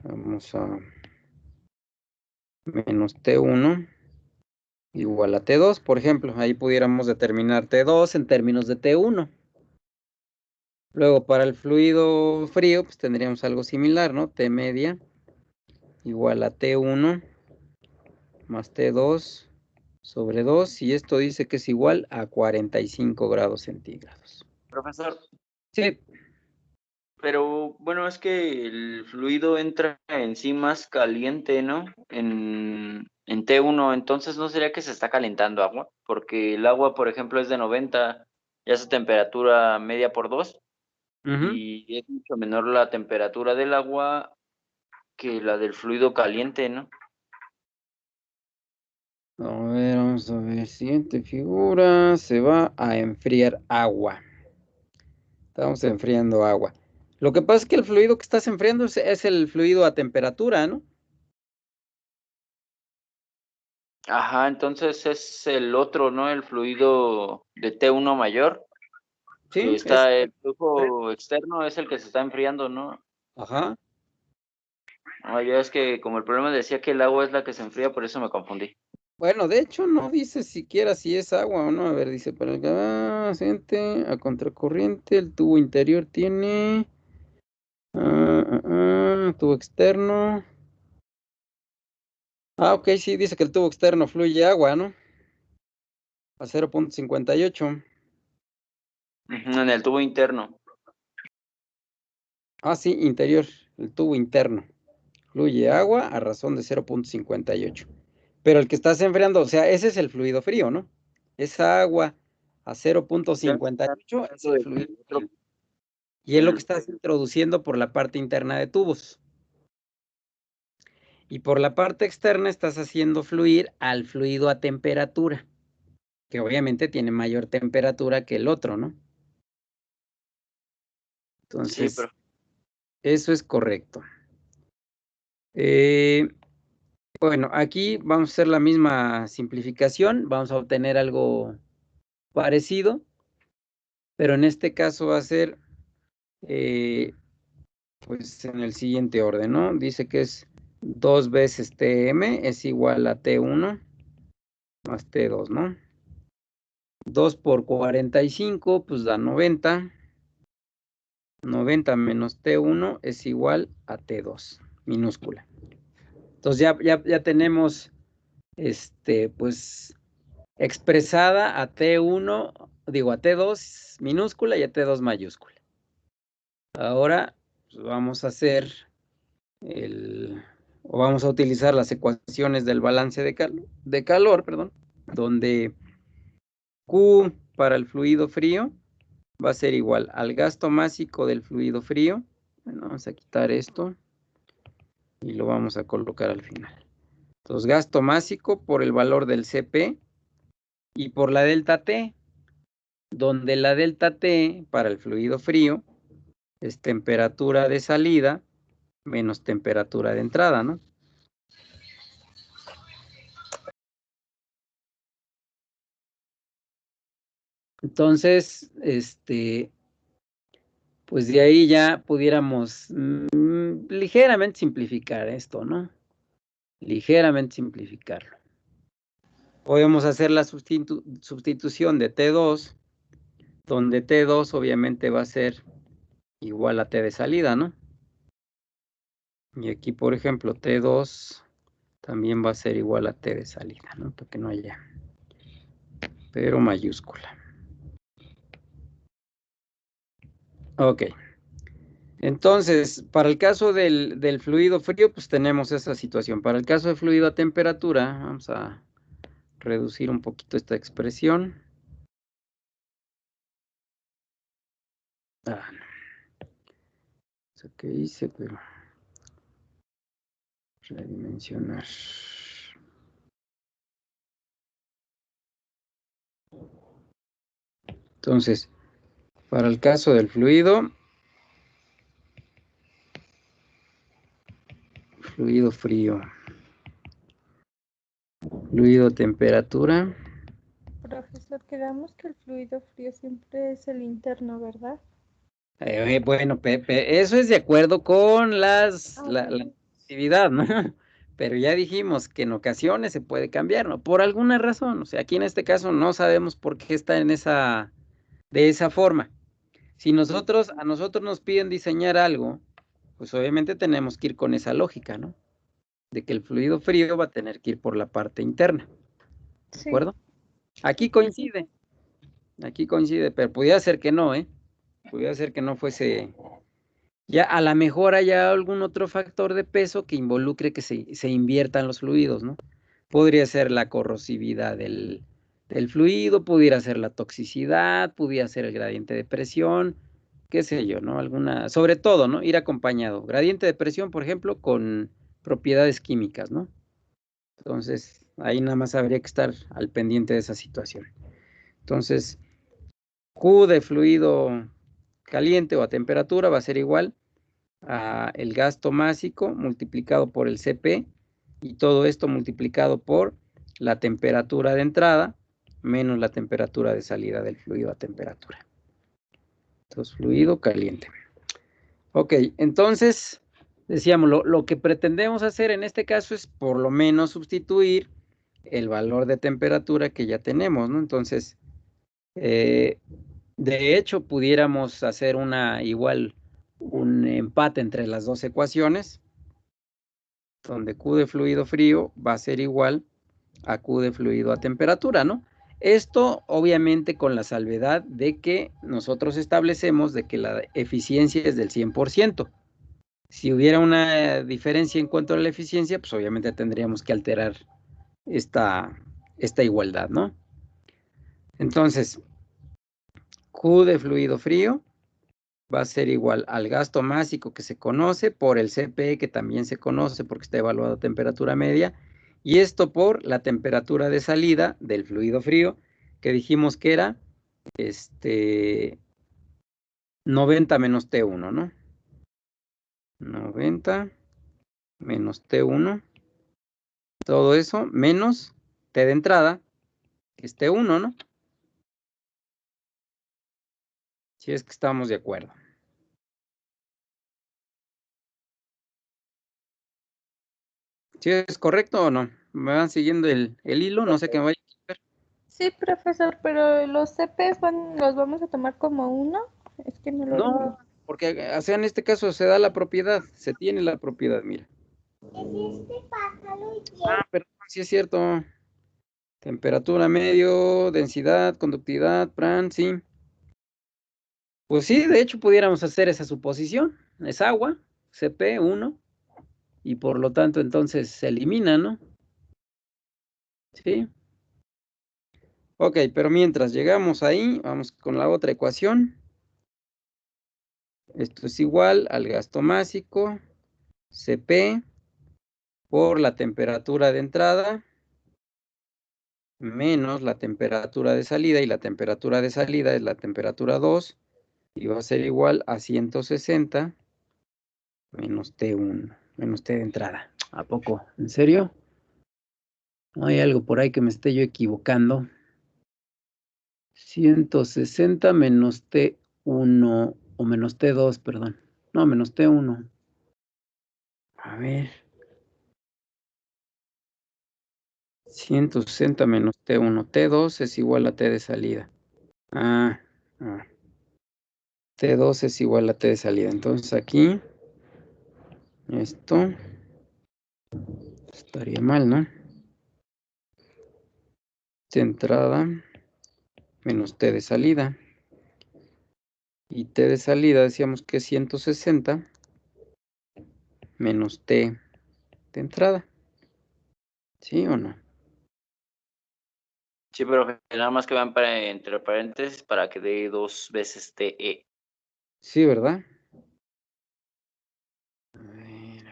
vamos a menos T1 igual a T2, por ejemplo, ahí pudiéramos determinar T2 en términos de T1. Luego, para el fluido frío, pues tendríamos algo similar, ¿no? T media igual a T1 más T2 sobre 2, y esto dice que es igual a 45 grados centígrados. Profesor, Sí. pero bueno, es que el fluido entra en sí más caliente, ¿no? En T1, entonces ¿no sería que se está calentando agua? Porque el agua, por ejemplo, es de 90, ya es temperatura media por 2, y es mucho menor la temperatura del agua que la del fluido caliente, ¿no? A ver, vamos a ver, siguiente figura, se va a enfriar agua. Estamos enfriando agua. Lo que pasa es que el fluido que estás enfriando es el fluido a temperatura, ¿no? Ajá, entonces es el otro, ¿no? El fluido de T1 mayor, que Sí, está el flujo externo, es el que se está enfriando, ¿no? Ajá. Ah, ya es que como el problema decía que el agua es la que se enfría, por eso me confundí. Bueno, de hecho no dice siquiera si es agua o no. A ver, dice para el ascendente a contracorriente, el tubo interior tiene tubo externo. Ah, ok, sí, dice que el tubo externo fluye agua, ¿no? A 0.58. En el tubo interno. Ah, sí, interior, el tubo interno. Fluye agua a razón de 0.58. Pero el que estás enfriando, o sea, ese es el fluido frío, ¿no? Esa agua a 0.58 es el fluido frío. Y es lo que estás introduciendo por la parte interna de tubos. Y por la parte externa estás haciendo fluir al fluido a temperatura, que obviamente tiene mayor temperatura que el otro, ¿no? Entonces, Sí, eso es correcto. Bueno, aquí vamos a hacer la misma simplificación, vamos a obtener algo parecido, pero en este caso va a ser, pues en el siguiente orden, ¿no? Dice que es 2 veces Tm es igual a T1 más T2, ¿no? 2 por 45, pues da 90. 90 menos T1 es igual a T2, minúscula. Entonces ya tenemos, pues, expresada a T1, digo a T2 minúscula y a T2 mayúscula. Ahora pues, vamos a hacer o vamos a utilizar las ecuaciones del balance de calor, perdón, donde Q para el fluido frío va a ser igual al gasto másico del fluido frío. Bueno, vamos a quitar esto y lo vamos a colocar al final. Entonces, gasto másico por el valor del CP y por la delta T, donde la delta T para el fluido frío es temperatura de salida menos temperatura de entrada, ¿no? Entonces, pues de ahí ya pudiéramos ligeramente simplificar esto, ¿no? Ligeramente simplificarlo. Podemos hacer la sustitución de T2, donde T2 obviamente va a ser igual a T de salida, ¿no? Y aquí, por ejemplo, T2 también va a ser igual a T de salida, ¿no? Para que no haya, pero mayúscula. Ok. Entonces, para el caso del fluido frío, pues tenemos esa situación. Para el caso de fluido a temperatura, vamos a reducir un poquito esta expresión. No sé qué hice, pero redimensionar. Entonces, para el caso del fluido frío, fluido temperatura. Profesor, quedamos que el fluido frío siempre es el interno, ¿verdad? Bueno, Pepe, eso es de acuerdo con la bueno. actividad, ¿no? Pero ya dijimos que en ocasiones se puede cambiar, ¿no? Por alguna razón, o sea, aquí en este caso no sabemos por qué está de esa forma. Si a nosotros nos piden diseñar algo, pues obviamente tenemos que ir con esa lógica, ¿no? De que el fluido frío va a tener que ir por la parte interna, ¿de acuerdo? Aquí coincide, pero pudiera ser que no, ¿eh? Pudiera ser que no fuese. Ya a lo mejor haya algún otro factor de peso que involucre que se inviertan los fluidos, ¿no? Podría ser la corrosividad del fluido, pudiera ser la toxicidad, pudiera ser el gradiente de presión, qué sé yo, ¿no? Sobre todo, ¿no? Ir acompañado. Gradiente de presión, por ejemplo, con propiedades químicas, ¿no? Entonces, ahí nada más habría que estar al pendiente de esa situación. Entonces, Q de fluido caliente o a temperatura va a ser igual a el gasto másico multiplicado por el CP y todo esto multiplicado por la temperatura de entrada menos la temperatura de salida del fluido a temperatura. Entonces, fluido caliente. Ok, entonces, decíamos, lo que pretendemos hacer en este caso es por lo menos sustituir el valor de temperatura que ya tenemos, ¿no? Entonces, de hecho, pudiéramos hacer un empate entre las dos ecuaciones, donde Q de fluido frío va a ser igual a Q de fluido a temperatura, ¿no? Esto obviamente con la salvedad de que nosotros establecemos de que la eficiencia es del 100%. Si hubiera una diferencia en cuanto a la eficiencia, pues obviamente tendríamos que alterar esta igualdad, ¿no? Entonces, Q de fluido frío va a ser igual al gasto másico que se conoce por el CP que también se conoce porque está evaluado a temperatura media y esto por la temperatura de salida del fluido frío que dijimos que era 90 menos T1, ¿no? 90 menos T1, todo eso menos T de entrada, que es T1, ¿no? Si es que estamos de acuerdo. ¿Sí es correcto o no? ¿Me van siguiendo el hilo? No sé qué me vaya a hacer. Sí, profesor, pero los CPs los vamos a tomar como uno. Es que no lo No, vi. porque o sea, en este caso se da la propiedad, se tiene la propiedad, mira. Ah, pero sí es cierto. Temperatura medio, densidad, conductividad, Pran, sí. Pues sí, de hecho pudiéramos hacer esa suposición. Es agua, CP1, y por lo tanto entonces se elimina, ¿no? Sí. Ok, pero mientras llegamos ahí, vamos con la otra ecuación. Esto es igual al gasto másico, CP, por la temperatura de entrada, menos la temperatura de salida, y la temperatura de salida es la temperatura 2, y va a ser igual a 160 menos T1, menos T de entrada. ¿A poco? ¿En serio? ¿No hay algo por ahí que me esté yo equivocando? 160 menos T1, o menos T2, perdón. No, menos T1. A ver. 160 menos T1. T2 es igual a T de salida. T2 es igual a T de salida. Entonces aquí, esto estaría mal, ¿no? T de entrada menos T de salida. Y T de salida decíamos que es 160 menos T de entrada. ¿Sí o no? Sí, pero nada más que van para entre paréntesis para que dé 2 veces TE. Sí, ¿verdad? A ver.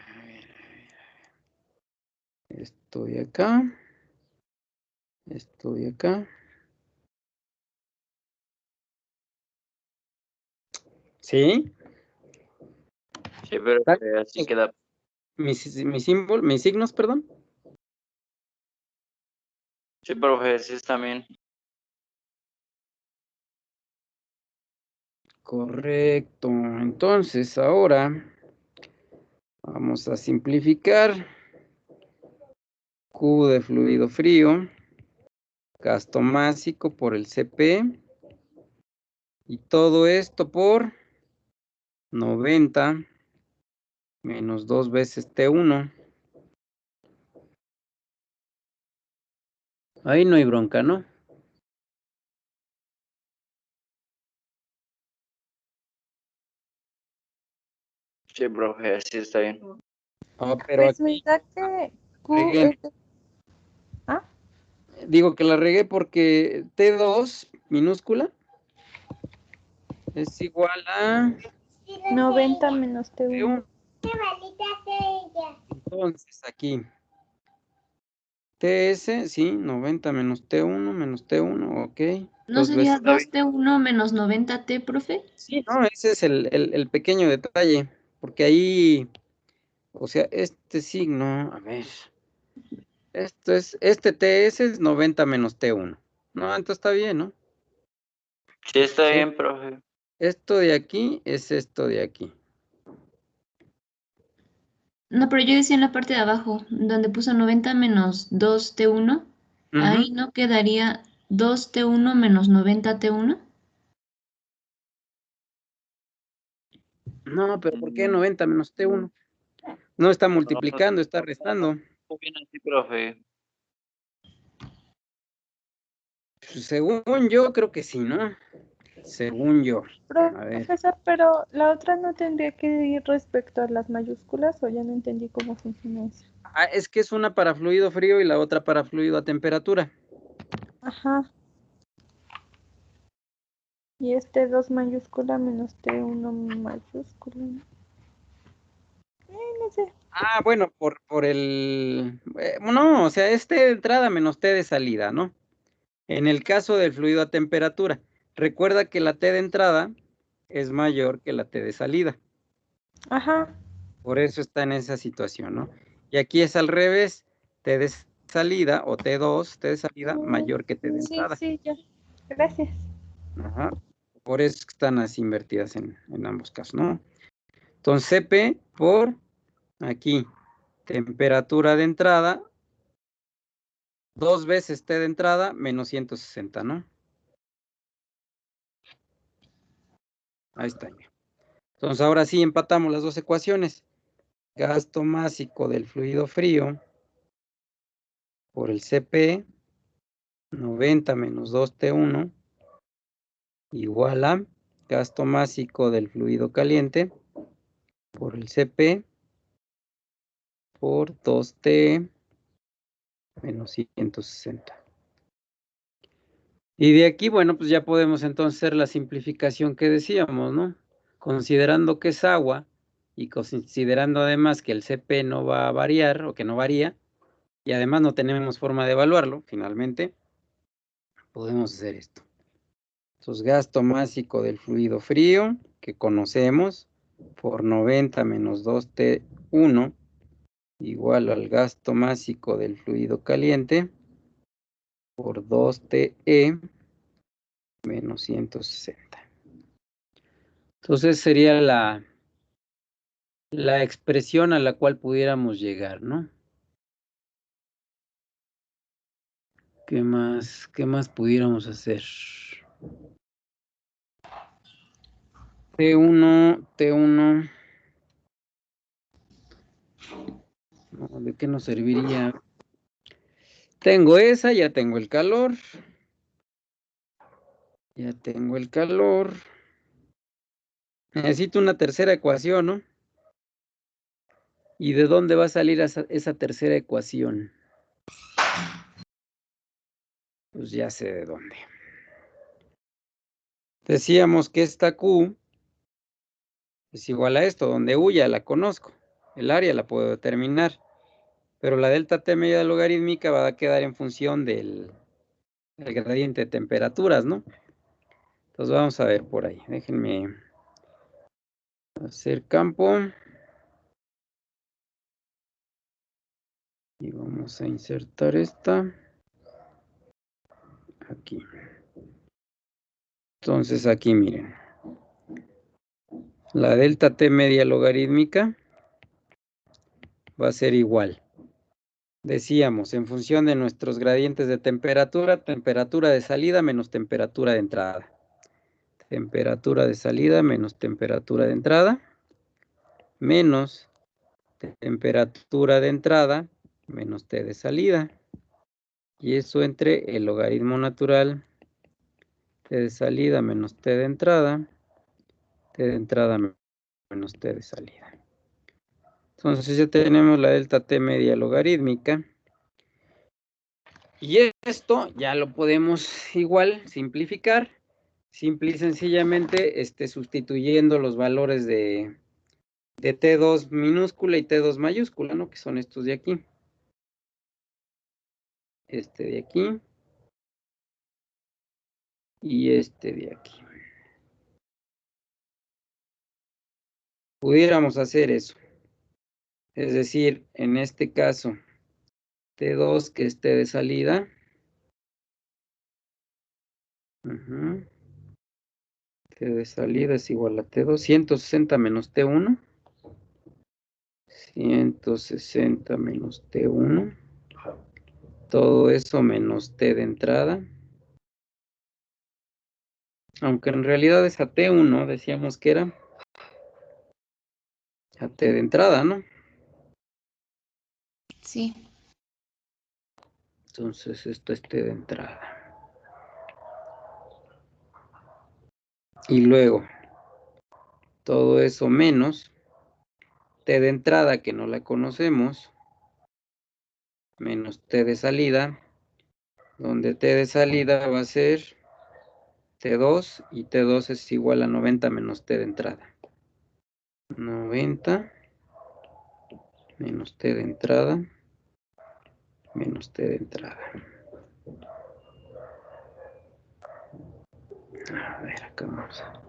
Estoy acá. Estoy acá. ¿Sí? Sí, pero así queda. Mis signos, perdón. Sí, profe, sí está bien. Correcto. Entonces, ahora vamos a simplificar. Q de fluido frío, gasto másico por el CP, y todo esto por 90 menos 2 veces T1. Ahí no hay bronca, ¿no? Sí, profe, así está bien. Pero Pues me aquí da que Q regué. es de... ¿Ah? Digo que la regué porque T2 minúscula es igual a 90 menos T1. T1. Entonces aquí TS, sí, 90 menos T1, ok. ¿No 2 sería veces. 2T1 menos 90T, profe? Sí, no, ese es el pequeño detalle, porque ahí, o sea, este signo, a ver, este TS es 90 menos T1. No, entonces está bien, ¿no? Sí, está Sí. bien, profe. Esto de aquí es esto de aquí. No, pero yo decía en la parte de abajo, donde puso 90 menos 2T1, ahí no quedaría 2T1 menos 90T1. No, pero ¿por qué 90 menos T1? No está multiplicando, está restando. Muy bien así, profe. Pues, según yo, creo que sí, ¿no? Según yo. A ver. Profesor, pero la otra no tendría que ir respecto a las mayúsculas, o ya no entendí cómo funciona eso. Es que es una para fluido frío y la otra para fluido a temperatura. Ajá. Y este 2 mayúscula menos T1 mayúscula. No sé. Bueno, por el... no, o sea, es T de entrada menos T de salida, ¿no? En el caso del fluido a temperatura. Recuerda que la T de entrada es mayor que la T de salida. Ajá. Por eso está en esa situación, ¿no? Y aquí es al revés. T de salida o T2, T de salida mayor que T de Sí, entrada. sí, ya. Gracias. Ajá. Por eso están así invertidas en ambos casos, ¿no? Entonces, CP por aquí, temperatura de entrada, 2 veces T de entrada menos 160, ¿no? Ahí está. Entonces, ahora sí empatamos las dos ecuaciones. Gasto másico del fluido frío por el CP 90 menos 2T1 igual a gasto másico del fluido caliente por el CP por 2T menos 160. Y de aquí, bueno, pues ya podemos entonces hacer la simplificación que decíamos, ¿no? Considerando que es agua y considerando además que el CP no va a variar o que no varía, y además no tenemos forma de evaluarlo, finalmente, podemos hacer esto. Entonces, gasto másico del fluido frío, que conocemos, por 90 menos 2T1, igual al gasto másico del fluido caliente, por 2TE menos 160. Entonces sería la expresión a la cual pudiéramos llegar, ¿no? ¿Qué más pudiéramos hacer? T1. No, ¿de qué nos serviría? Tengo esa, ya tengo el calor. Ya tengo el calor. Necesito una tercera ecuación, ¿no? ¿Y de dónde va a salir esa tercera ecuación? Pues ya sé de dónde. Decíamos que esta Q es igual a esto, donde U ya la conozco. El área la puedo determinar. Pero la delta T media logarítmica va a quedar en función del gradiente de temperaturas, ¿no? Entonces vamos a ver por ahí. Déjenme hacer campo. Y vamos a insertar esta aquí. Entonces aquí miren. La delta T media logarítmica va a ser igual. Decíamos, en función de nuestros gradientes de temperatura, temperatura de salida menos temperatura de entrada. Temperatura de salida menos temperatura de entrada, menos temperatura de entrada menos T de salida. Y eso entre el logaritmo natural T de salida menos T de entrada menos T de salida. Entonces ya tenemos la delta T media logarítmica. Y esto ya lo podemos igual simplificar. Simple y sencillamente sustituyendo los valores de T2 minúscula y T2 mayúscula, ¿no? Que son estos de aquí. Este de aquí. Y este de aquí. Pudiéramos hacer eso. Es decir, en este caso, T2 que esté de salida. T de salida es igual a T2. 160 menos T1. 160 menos T1. Todo eso menos T de entrada. Aunque en realidad es a T1, decíamos que era a T de entrada, ¿no? Sí. Entonces esto es T de entrada. Y luego, todo eso menos T de entrada, que no la conocemos, menos T de salida, donde T de salida va a ser T2, y T2 es igual a 90 menos T de entrada. 90 menos T de entrada, menos T de entrada. A ver, acá vamos a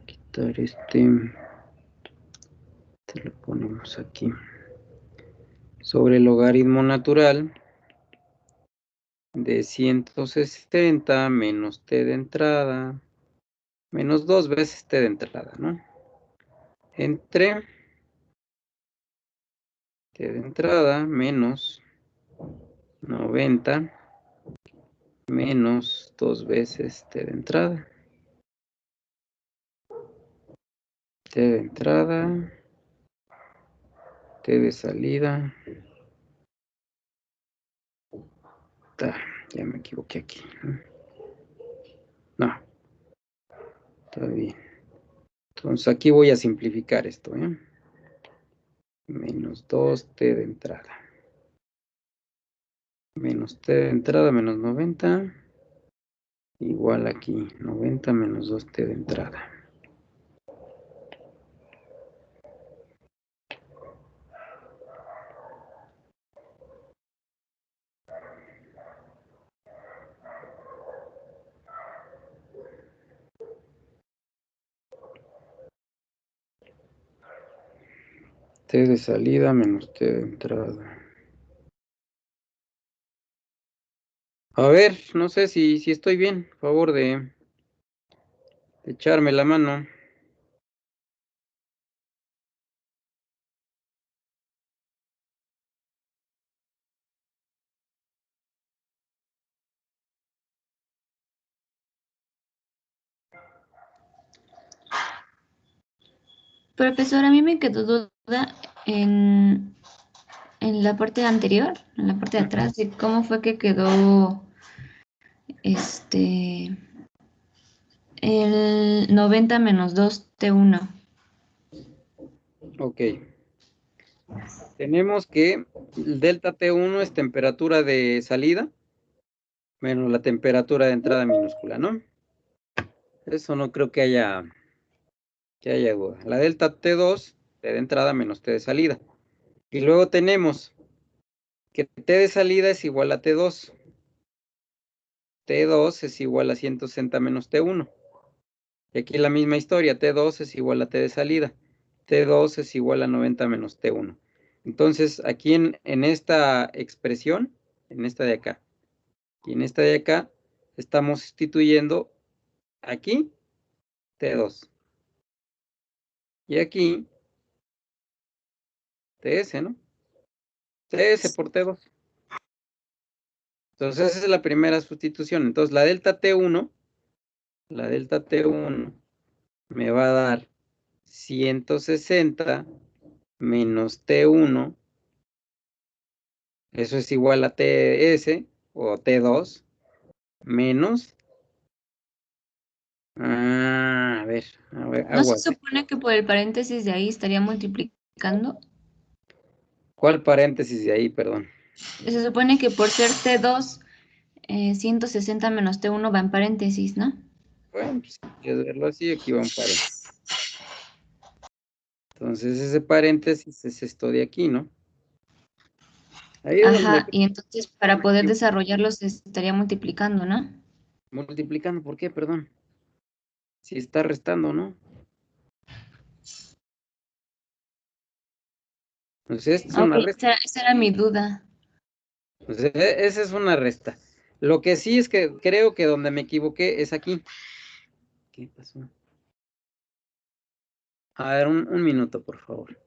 quitar este lo ponemos aquí. Sobre el logaritmo natural de 160 menos T de entrada, menos 2 veces T de entrada, ¿no? Entre T de entrada menos 90 menos 2 veces T de entrada. T de entrada, T de salida. Ya me equivoqué aquí. No. Está bien. Entonces aquí voy a simplificar esto, ¿eh? Menos 2t de entrada. Menos t de entrada menos 90. Igual aquí, 90 menos 2t de entrada. T de salida menos t de entrada. A ver, no sé si estoy bien. Por favor de echarme la mano. Profesor, a mí me quedó duda en la parte anterior, en la parte de atrás, de cómo fue que quedó el 90 menos 2t1. Ok. Tenemos que el delta T1 es temperatura de salida menos la temperatura de entrada minúscula, ¿no? Eso no creo que haya duda. La delta T2, T de entrada menos T de salida. Y luego tenemos que T de salida es igual a T2. T2 es igual a 160 menos T1. Y aquí la misma historia, T2 es igual a T de salida. T2 es igual a 90 menos T1. Entonces, aquí en esta expresión, en esta de acá, y en esta de acá, estamos sustituyendo aquí T2. Y aquí TS, ¿no? TS por T2. Entonces, esa es la primera sustitución. Entonces, la delta T1 me va a dar 160 menos T1. Eso es igual a TS o T2 menos. A ver, ¿No se aguas. supone que por el paréntesis de ahí estaría multiplicando? ¿Cuál paréntesis de ahí, perdón? Se supone que por ser T2, 160 menos T1 va en paréntesis, ¿no? Bueno, pues si quieres verlo así, aquí va un paréntesis. Entonces, ese paréntesis es esto de aquí, ¿no? Ahí es donde Ajá, y entonces para poder desarrollarlo se estaría multiplicando, ¿no? multiplicando, ¿por qué? Perdón. Si está restando, ¿no? Entonces, esta es una Ok, resta. esa era mi duda. Entonces, esa es una resta. Lo que sí es que creo que donde me equivoqué es aquí. ¿Qué pasó? A ver, un minuto, por favor.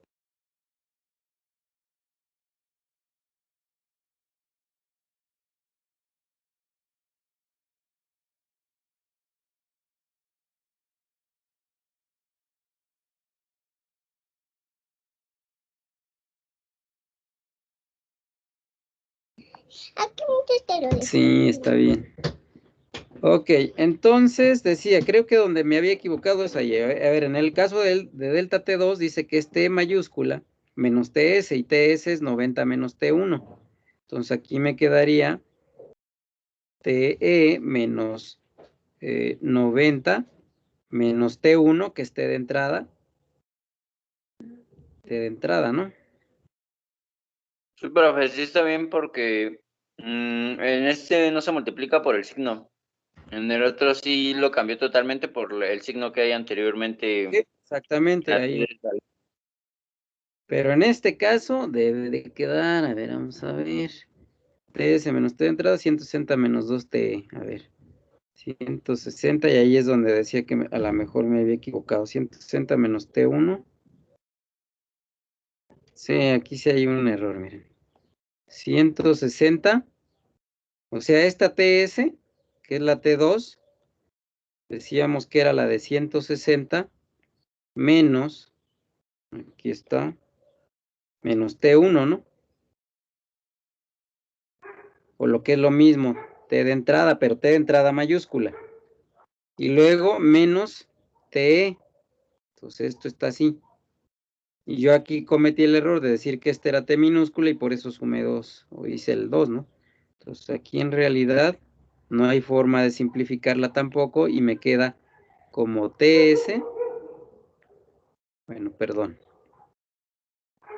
Sí, está bien. Ok, entonces decía, creo que donde me había equivocado es ahí. A ver, en el caso de delta T2 dice que es T mayúscula menos TS y TS es 90 menos T1. Entonces aquí me quedaría TE menos 90 menos T1 que es T de entrada. T de entrada, ¿no? Sí, profe, sí está bien porque en este no se multiplica por el signo. En el otro sí lo cambió totalmente por el signo que hay anteriormente. Sí, exactamente, ahí. Pero en este caso debe de quedar, a ver, vamos a ver. TS menos T de entrada, 160 menos 2T. A ver, 160 y ahí es donde decía que a lo mejor me había equivocado. 160 menos T1. Sí, aquí sí hay un error, miren. 160, o sea, esta TS, que es la T2, decíamos que era la de 160 menos, aquí está, menos T1, ¿no? O lo que es lo mismo, T de entrada, pero T de entrada mayúscula. Y luego menos TE. Entonces esto está así. Y yo aquí cometí el error de decir que este era T minúscula y por eso sumé 2, o hice el 2, ¿no? Entonces aquí en realidad no hay forma de simplificarla tampoco y me queda como TS. Bueno, perdón.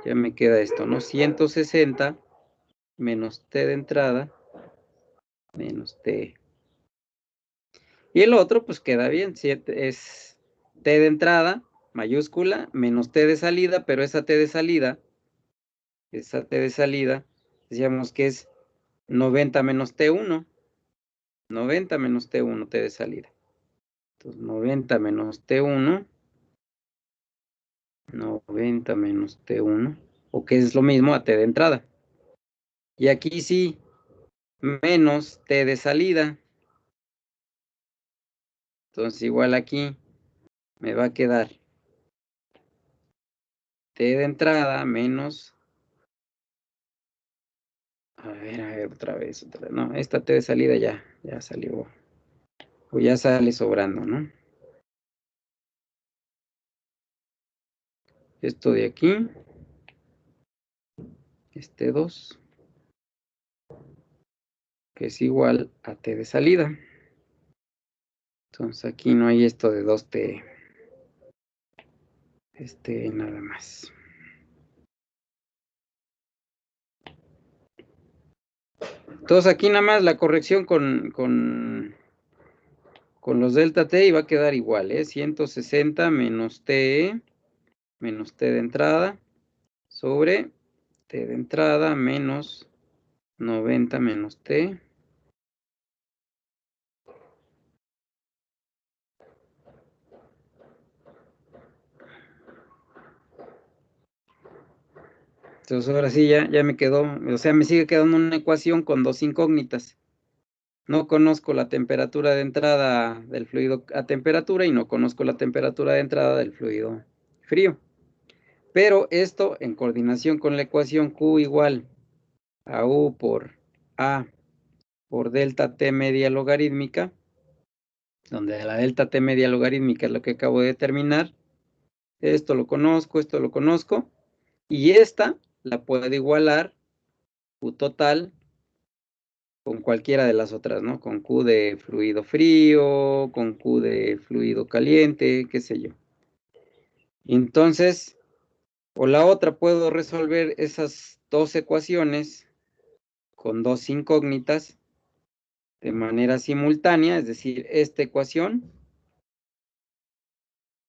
Ya me queda esto, ¿no? 160 menos T de entrada menos T. Y el otro, pues queda bien, es T de entrada, mayúscula, menos T de salida, pero esa T de salida, decíamos que es 90 menos T1, 90 menos T1, T de salida. Entonces, 90 menos T1, 90 menos T1, o que es lo mismo a T de entrada. Y aquí sí, menos T de salida. Entonces, igual aquí me va a quedar T de entrada menos... A ver, otra vez. No, esta T de salida ya salió. O ya sale sobrando, ¿no? Esto de aquí. Este 2. Que es igual a T de salida. Entonces aquí no hay esto de 2T. Nada más. Entonces aquí nada más la corrección con los delta T y va a quedar igual, 160 menos T de entrada sobre T de entrada menos 90 menos T. Entonces ahora sí ya me quedó, o sea, me sigue quedando una ecuación con dos incógnitas. No conozco la temperatura de entrada del fluido a temperatura y no conozco la temperatura de entrada del fluido frío. Pero esto en coordinación con la ecuación Q igual a U por A por delta T media logarítmica, donde la delta T media logarítmica es lo que acabo de determinar. Esto lo conozco, y esta la puedo igualar Q total con cualquiera de las otras, ¿no? Con Q de fluido frío, con Q de fluido caliente, qué sé yo. Entonces, o la otra, puedo resolver esas dos ecuaciones con dos incógnitas de manera simultánea, es decir, esta ecuación